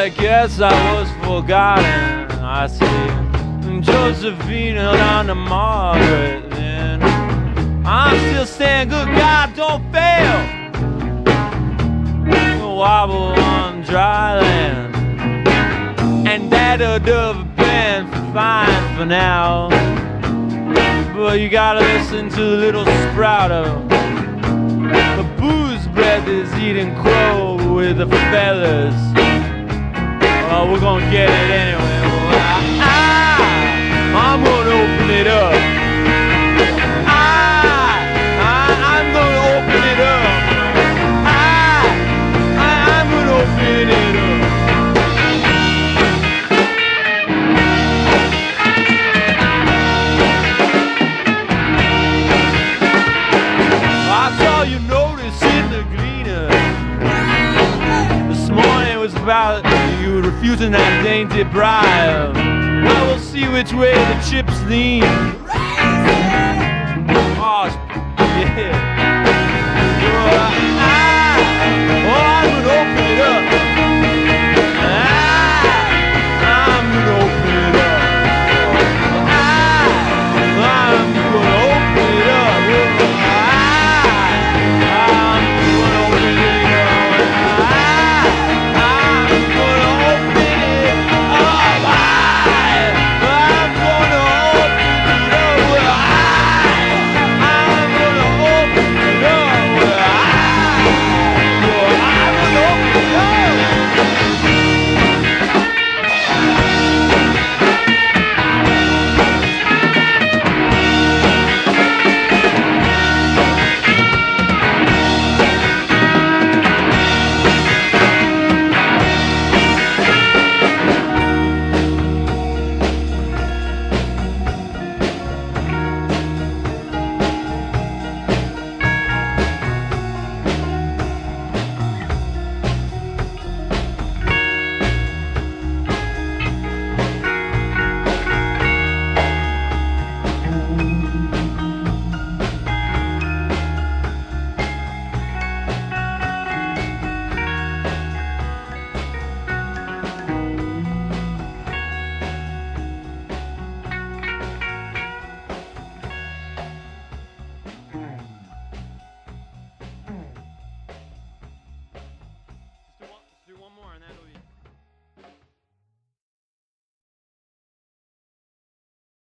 I guess I was forgotten, I see Josephina down to Margaret then. I'm still saying, good God, don't fail. We'll wobble on dry land, and that'll have been fine for now. But you gotta listen to the little sprouter. The booze breath is eating crow with the feathers. Well, we're gonna get it anyway. I'm gonna open it up. I'm gonna open it up. I'm gonna open it up. I saw you notice in the Gleaner this morning it was about you refusing that dainty bribe. I will see which way the chips lean.